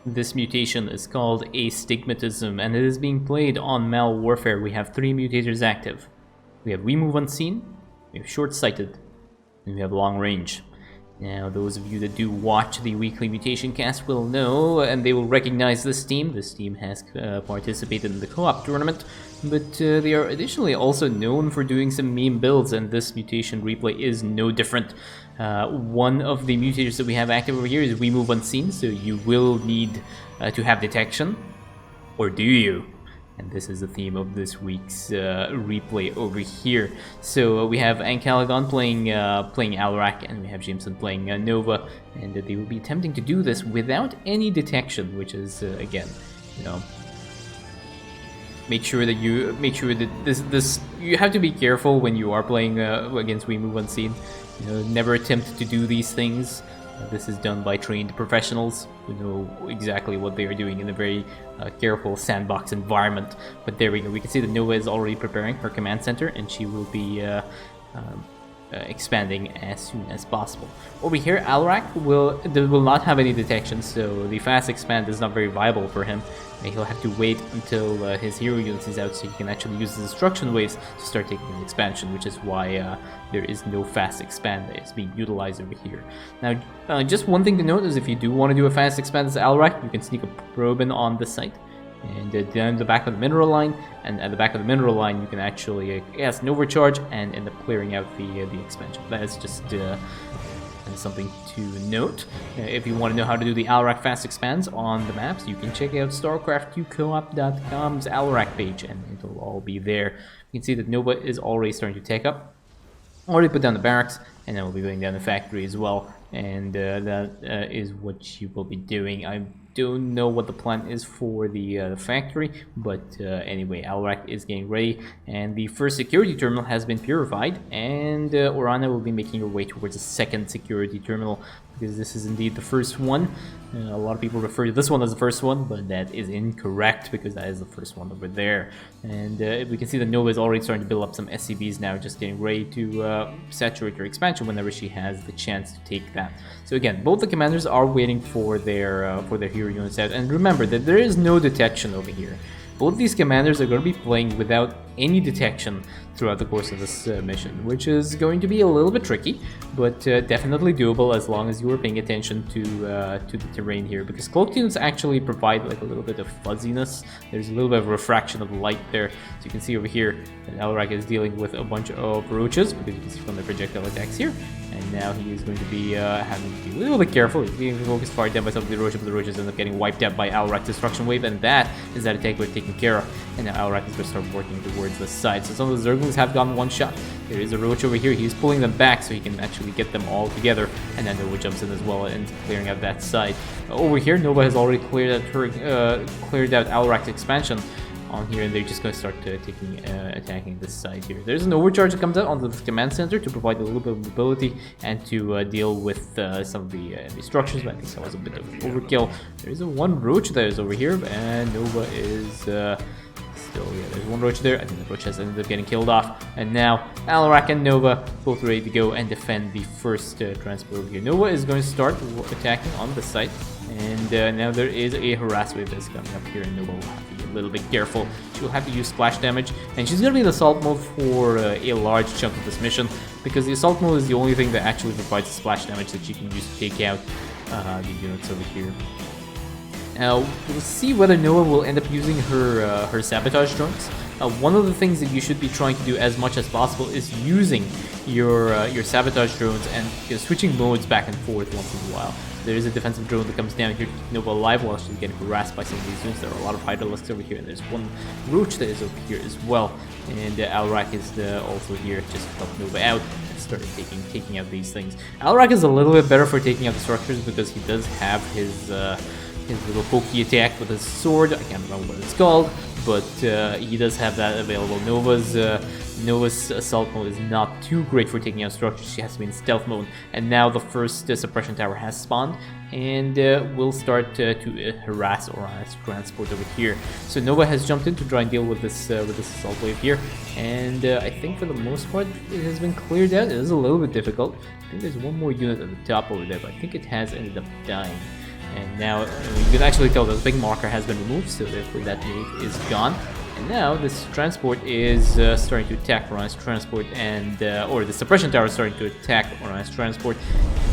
This mutation is called Astigmatism, and it is being played on Malwarfare. We have 3 mutators active. We have We Move Unseen, we have Shortsighted, and we have Long Range. Now, those of you that do watch the weekly mutation cast will know, and they will recognize this team. This team has participated in the co-op tournament, but they are additionally also known for doing some meme builds, and this mutation replay is no different. One of the mutators that we have active over here is We Move Unseen, so you will need to have detection, or do you? And this is the theme of this week's replay over here. So we have Ankalagon playing Alarak, and we have Jameson playing Nova, and they will be attempting to do this without any detection, which is again, you know, make sure that this you have to be careful when you are playing against We Move Unseen. You know, never attempt to do these things. This is done by trained professionals who know exactly what they are doing in a very careful sandbox environment. But there we go. We can see that Nova is already preparing her command center, and she will be expanding as soon as possible. Over here, Alarak will not have any detection, so the fast expand is not very viable for him. And he'll have to wait until his hero unit is out, so he can actually use his instruction waves to start taking an expansion, which is why there is no fast expand that is being utilized over here. Now, just one thing to note is if you do want to do a fast expand as Alarak, you can sneak a probe in on the site. And down the back of the mineral line, and at the back of the mineral line, you can actually cast an overcharge and end up clearing out the expansion. That is just something to note. If you want to know how to do the Alarak fast expands on the maps, you can check out Starcraft2coop.com's Alarak page, and it'll all be there. You can see that Nova is already starting to take up. Already put down the barracks, and then we'll be going down the factory as well. And that is what she will be doing. I don't know what the plan is for the factory, but anyway, Alarak is getting ready, and the first security terminal has been purified, and Orana will be making her way towards the second security terminal, because this is indeed the first one. A lot of people refer to this one as the first one, but that is incorrect, because that is the first one over there. And we can see that Nova is already starting to build up some SCBs now, just getting ready to saturate her expansion whenever she has the chance to take that. So again, both the commanders are waiting for their hero units out, and remember that there is no detection over here. Both these commanders are going to be playing without any detection throughout the course of this mission, which is going to be a little bit tricky, but definitely doable as long as you are paying attention to the terrain here, because cloaked units actually provide like a little bit of fuzziness. There's a little bit of refraction of light there. So you can see over here that Alarak is dealing with a bunch of roaches, because you can see from the projectile attacks here. And now he is going to be having to be a little bit careful. He's being focused far down by some of the roaches, but the roaches end up getting wiped out by Alarak's destruction wave, and that is that attack we're taken care of. And now Alarak is going to start working towards the side. So some of the Zerglings have gotten one shot. There is a roach over here. He's pulling them back so he can actually get them all together. And then Nova jumps in as well and clearing out that side. Over here, Nova has already cleared out Alarak's expansion on here, and they're just going to start attacking this side here. There's an overcharge that comes out onto the command center to provide a little bit of mobility and to deal with some of the enemy structures, but I think that was a bit of overkill. There's one roach that is over here, and Nova is there's one roach there. I think the roach has ended up getting killed off, and now Alarak and Nova both ready to go and defend the first transport over here. Nova is going to start attacking on the site, and now there is a harass wave that's coming up here, and Nova will have to be a little bit careful. She'll have to use splash damage, and she's going to be in assault mode for a large chunk of this mission, because the assault mode is the only thing that actually provides splash damage that she can use to take out the units over here. Now, we'll see whether Nova will end up using her sabotage drones. One of the things that you should be trying to do as much as possible is using your sabotage drones and switching modes back and forth once in a while. There is a defensive drone that comes down here to keep Nova alive while she's getting harassed by some of these units. There are a lot of Hydralisks over here, and there's one roach that is over here as well. And Alarak is also here just to help Nova out and start taking out these things. Alarak is a little bit better for taking out the structures because he does have his little pokey attack with his sword. I can't remember what it's called, but he does have that available. Nova's assault mode is not too great for taking out structures. She has to be in stealth mode. And now the first suppression tower has spawned, and will start to harass Orana's transport over here. So Nova has jumped in to try and deal with this assault wave here, and I think for the most part it has been cleared out. It is a little bit difficult. I think there's one more unit at the top over there, but I think it has ended up dying. And now you can actually tell that the big marker has been removed, so therefore that move is gone. And now this transport is starting to attack Orion's transport, and or the suppression tower is starting to attack Orion's transport.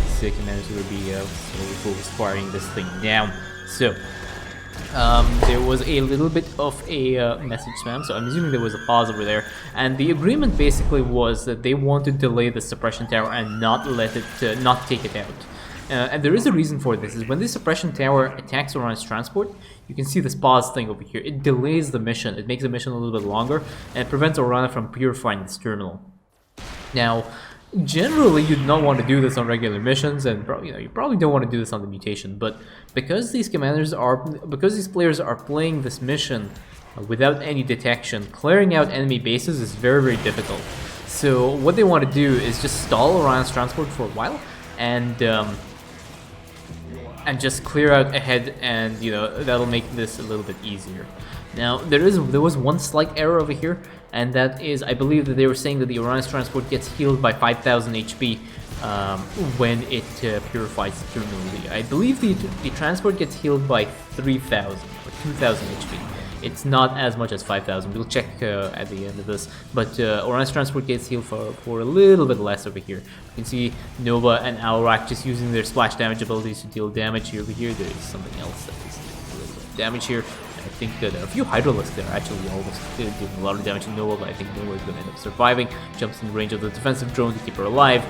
So commanders will be slowly focused firing this thing down. So there was a little bit of a message spam, so I'm assuming there was a pause over there. And the agreement basically was that they want to delay the suppression tower and not let it, not take it out. And there is a reason for this, is when the suppression tower attacks Orion's transport, you can see this pause thing over here. It delays the mission, it makes the mission a little bit longer, and it prevents Orion from purifying this terminal. Now, generally you'd not want to do this on regular missions, and you probably don't want to do this on the mutation, but because these players are playing this mission without any detection, clearing out enemy bases is very, very difficult. So what they want to do is just stall Orion's transport for a while, and just clear out ahead, and that'll make this a little bit easier. Now there was one slight error over here, and that is, I believe that they were saying that the Orion's transport gets healed by 5,000 HP when it purifies the terminal. I believe the transport gets healed by 3,000 or 2,000 HP. It's not as much as 5,000. We'll check at the end of this. But Orion's transport gets healed for a little bit less over here. You can see Nova and Alarak just using their splash damage abilities to deal damage here. Over here, there is something else that is doing a little bit of damage here. I think there are a few Hydralisks that are actually almost doing a lot of damage to Nova, but I think Nova is going to end up surviving. Jumps in the range of the defensive drone to keep her alive.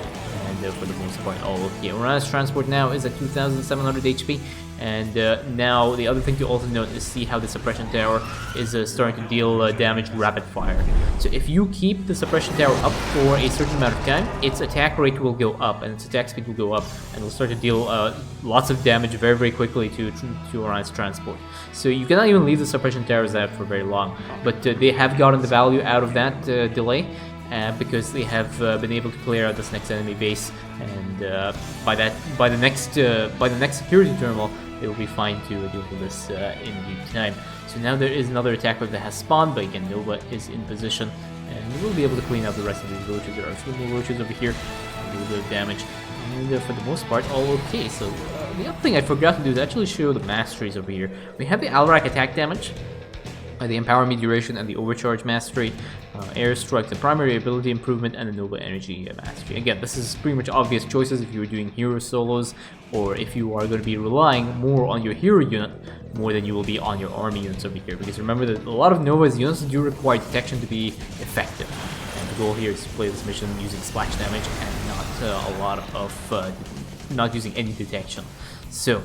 And for the most part, all okay. Orion's transport now is at 2,700 HP. And now the other thing to also note is see how the suppression tower is starting to deal damage rapid fire. So if you keep the suppression tower up for a certain amount of time, its attack rate will go up and its attack speed will go up, and will start to deal lots of damage very, very quickly to Orion's transport. So you cannot even leave the suppression towers out for very long, but they have gotten the value out of that delay. Because they have been able to clear out this next enemy base, and by the next security terminal, they will be fine to deal with this in due time. So now there is another attack wave that has spawned, but again, Nova is in position, and we'll be able to clean out the rest of these roaches. There are a few more roaches over here, a little bit of damage, and for the most part, all okay. So the other thing I forgot to do is actually show the masteries over here. We have the Alarak attack damage, the Empower Me Duration and the Overcharge Mastery, Airstrike, the Primary Ability Improvement, and the Nova Energy Mastery. Again, this is pretty much obvious choices if you were doing hero solos, or if you are going to be relying more on your hero unit more than you will be on your army units over here. Because remember that a lot of Nova's units do require detection to be effective. And the goal here is to play this mission using splash damage and not a lot of not using any detection. So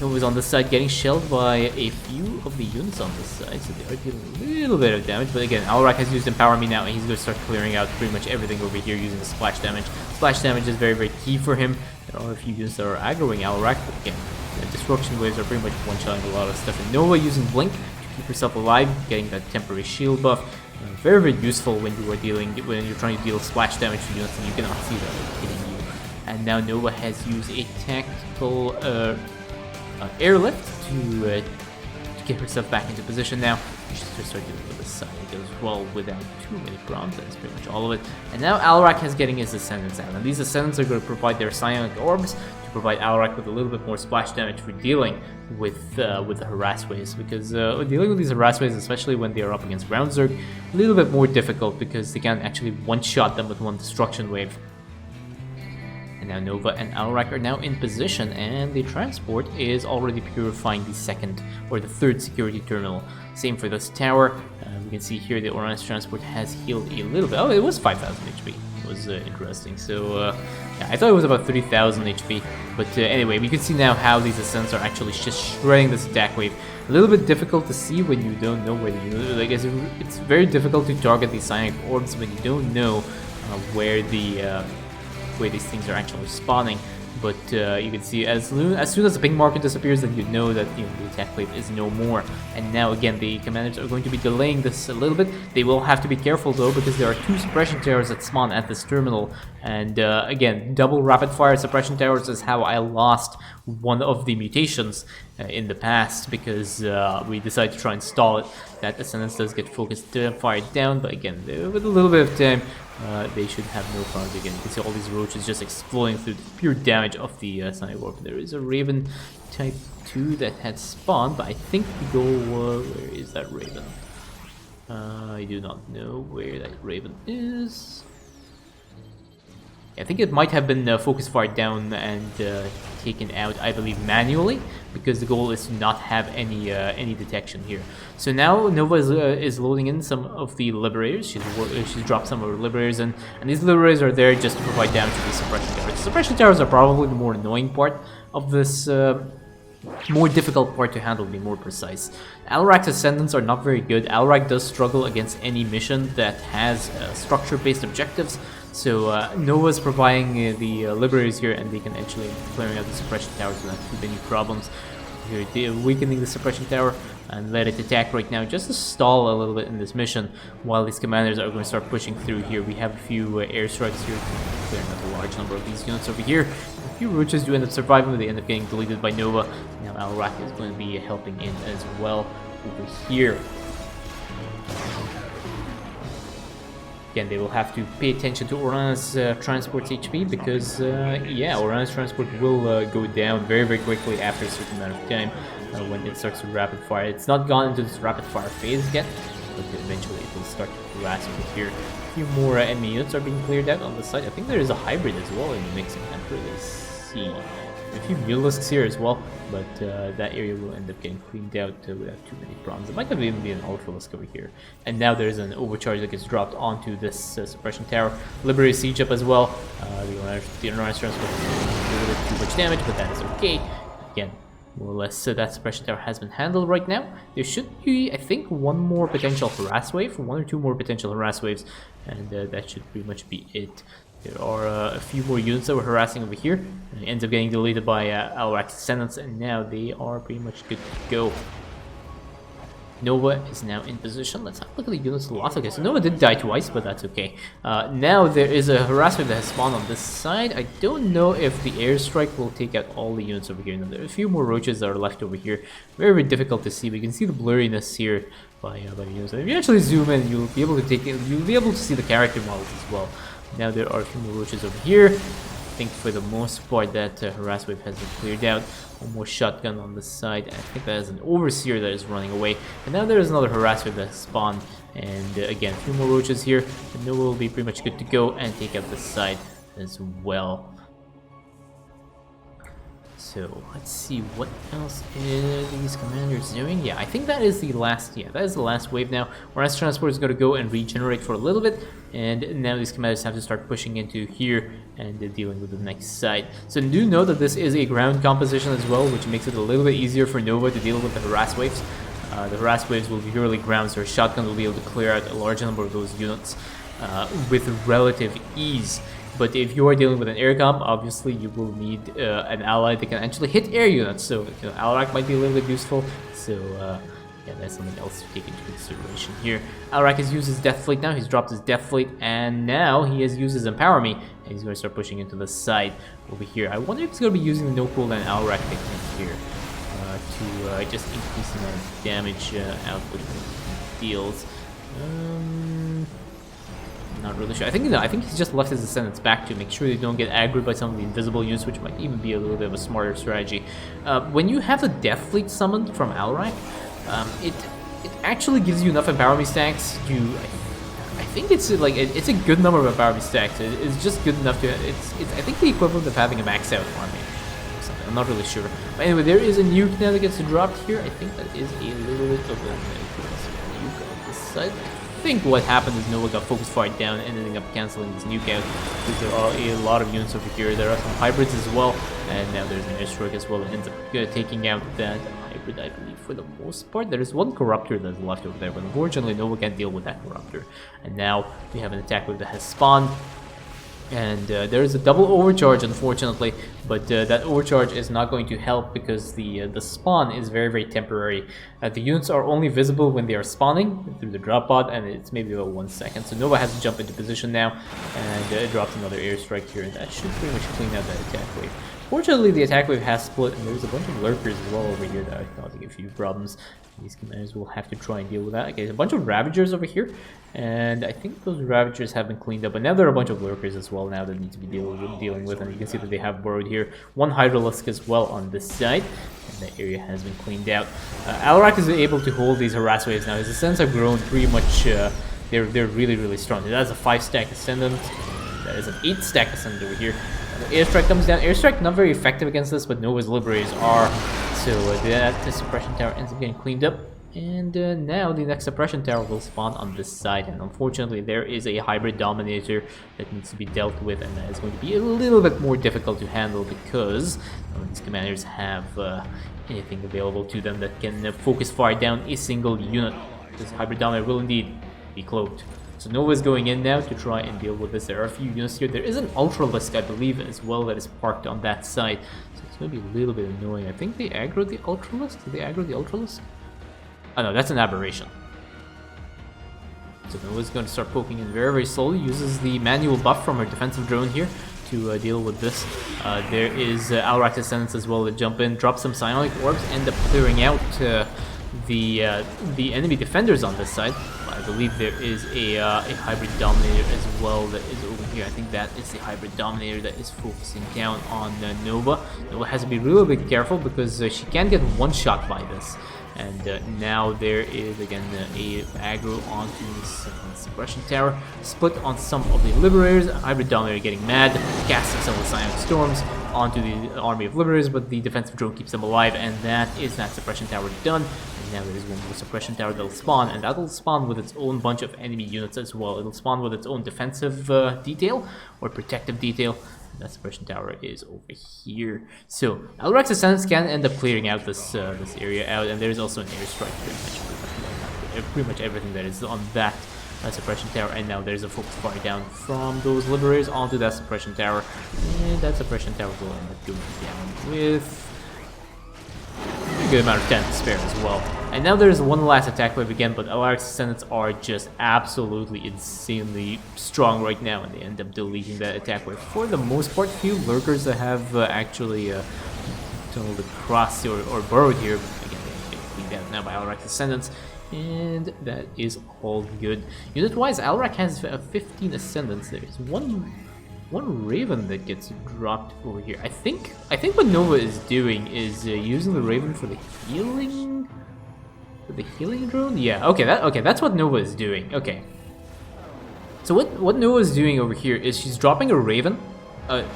Nova's on this side getting shelled by a few of the units on this side, so they are dealing a little bit of damage. But again, Alarak has used Empower Me now, and he's going to start clearing out pretty much everything over here using the splash damage. Splash damage is very, very key for him. There are a few units that are aggroing Alarak, but again, the Destruction Waves are pretty much one-shotting a lot of stuff. And Nova using Blink to keep herself alive, getting that temporary shield buff. Very, very useful when you're trying to deal splash damage to units and you cannot see that hitting you. And now Nova has used a tactical airlift to get herself back into position now. She should start dealing with this side as well without too many problems. That's pretty much all of it. And now Alarak is getting his Ascendants out. And these Ascendants are going to provide their Psionic Orbs to provide Alarak with a little bit more splash damage for dealing with the Harass Waves. Because dealing with these Harass Waves, especially when they are up against Ground Zerg, a little bit more difficult because they can't actually one-shot them with one Destruction Wave. And now Nova and Alarak are now in position, and the transport is already purifying the second or the third security terminal. Same for this tower. We can see here the Orion's transport has healed a little bit. Oh, it was 5,000 HP. It was interesting. So yeah, I thought it was about 3,000 HP. But anyway, we can see now how these ascents are actually just shredding this attack wave. A little bit difficult to see when you don't know where the unit. Like it's very difficult to target these psionic orbs when you don't know where these things are actually spawning. But you can see as soon as the ping marker disappears, then you know that the attack wave is no more. And now again, the commanders are going to be delaying this a little bit. They will have to be careful though, because there are two suppression towers that spawn at this terminal. And again, double rapid fire suppression towers is how I lost one of the mutations in the past, because we decided to try and stall it. That Ascendance does get focused, fired down, but again, with a little bit of time, they should have no problems. Again, you can see all these roaches just exploding through the pure damage of the Sonic Warp. There is a Raven type 2 that had spawned, but I think we go, where is that Raven? I do not know where that Raven is. I think it might have been focus fired down and taken out, I believe, manually, because the goal is to not have any detection here. So now Nova is loading in some of the Liberators. She's dropped some of her Liberators in, and these Liberators are there just to provide damage to the Suppression Towers. The Suppression Towers are probably the more annoying part of this, more difficult part to handle, to be more precise. Alarak's Ascendants are not very good. Alarak does struggle against any mission that has structure-based objectives. So Nova's providing the Liberators here, and they can actually clearing out the Suppression Towers without too many problems. Here they're weakening the Suppression Tower and let it attack right now, just to stall a little bit in this mission, while these commanders are going to start pushing through here. We have a few airstrikes here, clearing out a large number of these units over here. A few roaches do end up surviving, but they end up getting deleted by Nova. Now Alarak is going to be helping in as well over here. Again, they will have to pay attention to Orana's transport's HP, because, yeah, Orana's transport will go down very, very quickly after a certain amount of time when it starts to rapid fire. It's not gone into this rapid fire phase yet, but eventually it will start to harass over here. A few more enemy units are being cleared out on the side. I think there is a hybrid as well in the mix. I can't really see. A few Mulisks here as well, but that area will end up getting cleaned out without too many problems. It might have even been an Ultralisk over here. And now there's an overcharge that gets dropped onto this Suppression Tower. Liberator Siege up as well. The Uranus Transport is a little bit too much damage, but that is okay. Again, more or less that Suppression Tower has been handled right now. There should be, I think, one more potential harass wave, one or two more potential harass waves, and that should pretty much be it. There are a few more units that were harassing over here, and it ends up getting deleted by Alarak's Ascendants, and now they are pretty much good to go. Nova is now in position. Let's have a look at the units lost. Okay, so Nova did die twice, but that's okay. Now there is a harassment that has spawned on this side. I don't know if the airstrike will take out all the units over here. Now, there are a few more roaches that are left over here. Very, very difficult to see. We can see the blurriness here by the units. If you actually zoom in, you'll be able to see the character models as well. Now there are a few more roaches over here. I think for the most part that harass wave has been cleared out. One more shotgun on the side. I think that is an Overseer that is running away. And now there is another harass wave that has spawned. And again, a few more roaches here. And Nova will be pretty much good to go and take out this side as well. So let's see what else are these commanders doing. Yeah, I think that is the last. Yeah, that is the last wave now. Whereas Transport is going to go and regenerate for a little bit, and now these commanders have to start pushing into here and dealing with the next side. So do know that this is a ground composition as well, which makes it a little bit easier for Nova to deal with the harass waves. The harass waves will be purely ground, so her shotgun will be able to clear out a large number of those units with relative ease. But if you are dealing with an air comp, obviously you will need an ally that can actually hit air units. So Alarak might be a little bit useful. So yeah, that's something else to take into consideration here. Alarak has used his Death Fleet now. He's dropped his Death Fleet, and now he has used his Empower Me, and he's going to start pushing into the side over here. I wonder if he's going to be using the no cooldown Alarak technique here to just increase the amount of damage output he deals. Not really sure. I think he's just left his Ascendants back to make sure they don't get aggroed by some of the invisible units, which might even be a little bit of a smarter strategy. When you have the Death Fleet summoned from Alarak, it actually gives you enough Empower Me stacks to. I think it's like it's a good number of Empower Me stacks. It's just good enough to. It's I think the equivalent of having a max out army or something. I'm not really sure. But anyway, there is a nuke now that gets dropped here. I think that is a little bit of a nuke on this side. I think what happened is Nova got focus fired down and ending up cancelling this nuke out, because there are a lot of units over here. There are some hybrids as well, and now there's an airstrike as well that ends up taking out that hybrid, I believe, for the most part. There is one Corruptor that's left over there, but unfortunately Nova can't deal with that Corruptor. And now we have an attack wave that has spawned, and there is a double overcharge, unfortunately, but that overcharge is not going to help because the spawn is very, very temporary. The units are only visible when they are spawning through the drop pod, and it's maybe about 1 second. So Nova has to jump into position now, and it drops another airstrike here, and that should pretty much clean out that attack wave. unfortunately, the attack wave has split, and there's a bunch of lurkers as well over here that are causing a few problems. These commanders will have to try and deal with that. Okay, a bunch of Ravagers over here, and I think those Ravagers have been cleaned up, but now there are a bunch of lurkers as well now that need to be dealing with, and you can see that they have burrowed here. One Hydralisk as well on this side, and that area has been cleaned out. Alarak is able to hold these harass waves now. His ascents have grown pretty much, they're really strong. That's a 5-stack Ascendant, that is an 8-stack Ascendant over here. The Airstrike comes down. Airstrike not very effective against this, but Nova's Liberators are. So that the suppression tower ends up getting cleaned up. And now the next suppression tower will spawn on this side. And unfortunately, there is a hybrid dominator that needs to be dealt with, and that is going to be a little bit more difficult to handle because none of these commanders have anything available to them that can focus fire down a single unit. This hybrid dominator will indeed be cloaked. So Nova's going in now to try and deal with this. There are a few units here. There is an Ultralisk, I believe, as well, that is parked on that side. So it's going to be a little bit annoying. I think they aggro the Ultralisk. Did they aggro the Ultralisk? Oh no, that's an aberration. So Nova's going to start poking in very slowly. Uses the manual buff from her defensive drone here to deal with this. There is Alarak's Ascendants as well to jump in, drop some Psionic Orbs, end up clearing out the enemy defenders on this side. I believe there is a hybrid dominator as well that is over here. I think that is the hybrid dominator that is focusing down on Nova. Nova has to be really careful because she can get one shot by this. And now there is again a aggro onto this suppression tower, split on some of the liberators. Hybrid dominator getting mad, casting some of the Psionic Storms onto the army of liberators, but the defensive drone keeps them alive, and that is that suppression tower done. And now there is one more suppression tower that'll spawn, and that'll spawn with its own bunch of enemy units as well. It'll spawn with its own defensive detail or protective detail. That suppression tower is over here. So Alarak's Ascendants can end up clearing out this area out, and there's also an airstrike pretty much everything that is on that suppression tower. And now there's a focus fire down from those liberators onto that suppression tower, and that suppression tower will end up going down with a good amount of time to spare as well. And now there's one last attack wave again, but Alarak's Ascendants are just absolutely insanely strong right now, and they end up deleting that attack wave. For the most part, few lurkers that have actually tunneled across or burrowed here, but again, they get cleaned out now by Alarak's Ascendants, and that is all good. Unit-wise, Alarak has 15 Ascendants. There is one Raven that gets dropped over here. I think what Nova is doing is using the Raven for the healing. The healing drone? Yeah, okay, that's what Nova is doing. Okay. So what Nova is doing over here is she's dropping a Raven,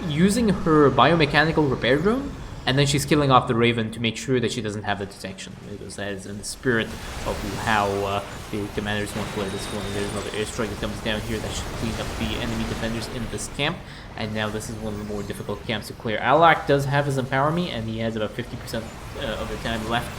using her biomechanical repair drone, and then she's killing off the Raven to make sure that she doesn't have the detection. Because that is in the spirit of how the commanders want to play this one. There's another airstrike that comes down here that should clean up the enemy defenders in this camp. And now this is one of the more difficult camps to clear. Alarak does have his Empower Me, and he has about 50% of the time left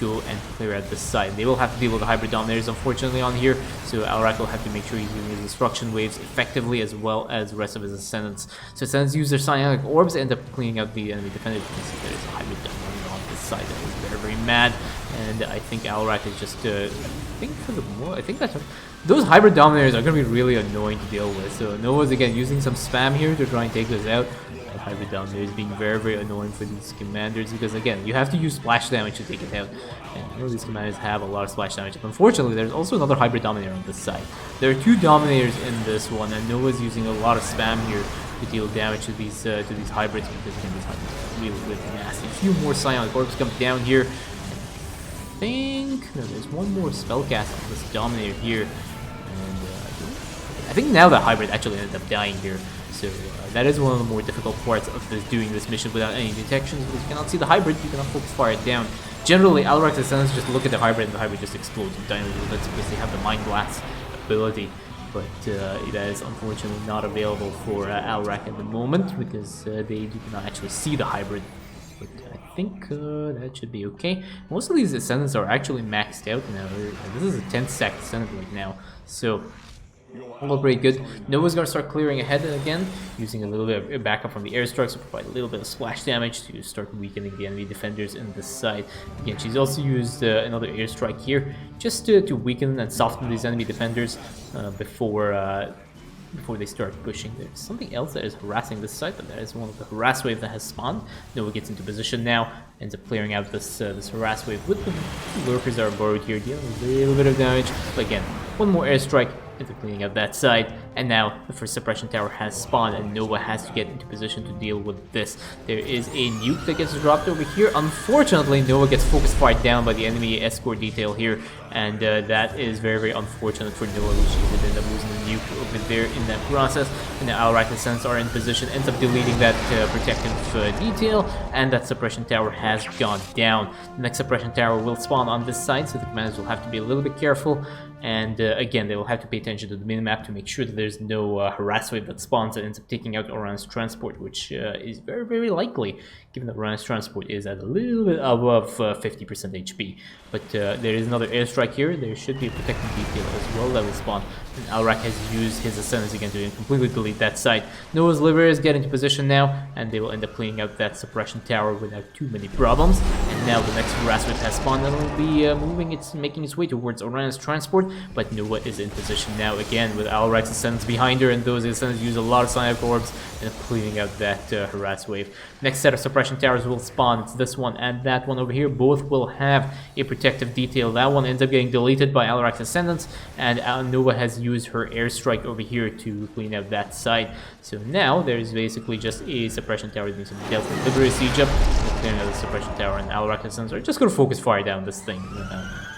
go and clear out this side. They will have to deal with the hybrid dominators unfortunately on here, so Alarak will have to make sure he's using his destruction waves effectively as well as the rest of his Ascendants. So Ascendants use their Psionic Orbs, end up cleaning out the enemy defenders. You can see there is a hybrid dominator on this side that is very mad, and I think Alarak is just I think that's those hybrid dominators are going to be really annoying to deal with. So Nova's again using some spam here to try and take this out. Hybrid dominators being very annoying for these commanders because again you have to use splash damage to take it out, and I know these commanders have a lot of splash damage. Unfortunately, there's also another hybrid dominator on this side. There are two dominators in this one, and Nova's using a lot of spam here to deal damage to these hybrids because again these hybrids are really nasty. A few more Psionic Orbs come down here. I think there's one more spellcast on this dominator here, and I think now the hybrid actually ended up dying here. So that is one of the more difficult parts of doing this mission without any detections, because you cannot see the hybrid, you cannot focus fire it down. Generally, Alarak's Ascendants just look at the hybrid and the hybrid just explodes in tiny little bits because they have the Mind Blast ability. But that is unfortunately not available for Alarak at the moment because they do not actually see the hybrid. But I think that should be okay. Most of these Ascendants are actually maxed out now. This is a 10-stack Ascendant right now, so all pretty good. Nova's gonna start clearing ahead again, using a little bit of backup from the airstrikes to provide a little bit of splash damage to start weakening the enemy defenders in this side. Again, she's also used another airstrike here just to weaken and soften these enemy defenders before before they start pushing. There's something else that is harassing this side, but that is one of the harass wave that has spawned. Noah gets into position now, ends up clearing out this harass wave with the lurkers that are borrowed here, dealing a little bit of damage. But again, one more airstrike into cleaning up that side, and now the first suppression tower has spawned, and Nova has to get into position to deal with this. There is a nuke that gets dropped over here. Unfortunately, Nova gets focus fired down by the enemy escort detail here, and that is very, very unfortunate for Nova, which he did end up losing the nuke over there in that process. And now Alarak and Sense are in position, ends up deleting that protective detail, and that suppression tower has gone down. The next suppression tower will spawn on this side, so the commanders will have to be a little bit careful. And again, they will have to pay attention to the minimap to make sure that there's no harass wave that spawns and ends up taking out Orian's transport, which is very, very likely, given that Orian's transport is at a little bit above 50% HP. But there is another airstrike here. There should be a protective detail as well that will spawn. And Alarak has used his ascendance again to completely delete that site. Noah's Liberators get into position now, and they will end up cleaning out that suppression tower without too many problems. And now the next harass wave has spawned and will be making its way towards Orian's transport. But Noah is in position now again with Alarak's ascendants behind her, and those ascendants use a lot of Sonic Orbs and cleaning out that harass wave. Next set of suppression towers will spawn. It's this one and that one over here. Both will have a protective detail. That one ends up getting deleted by Alarak's ascendants, and Nova has used her airstrike over here to clean out that side. So now there's basically just a suppression tower that needs to be dealt with. Liberate siege up, clearing out the suppression tower, and Alarak's ascendants are just going to focus fire down this thing.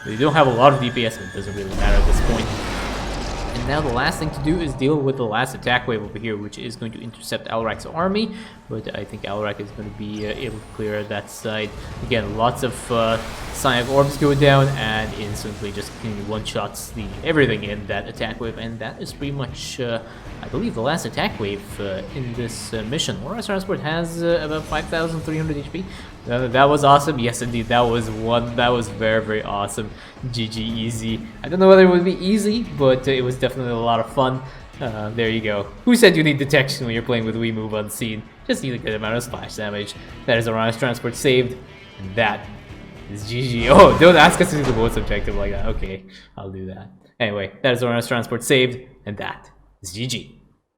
They don't have a lot of DPS, but it doesn't really matter at this point. And now the last thing to do is deal with the last attack wave over here, which is going to intercept Alarak's army. But I think Alarak is going to be able to clear that side. Again, lots of Sonic Orbs go down and instantly just one-shots everything in that attack wave. And that is pretty much, I believe, the last attack wave in this mission. Orian's Transport has about 5,300 HP. That was awesome. Yes, indeed, that was one. That was very, very awesome. GG easy. I don't know whether it would be easy, but it was definitely a lot of fun. There you go. Who said you need detection when you're playing with We Move Unseen? Just need a good amount of splash damage. That is Orian's Transport saved. And that is GG. Oh, don't ask us to do the most objective like that. Okay, I'll do that. Anyway, that is Orian's Transport saved. And that is GG.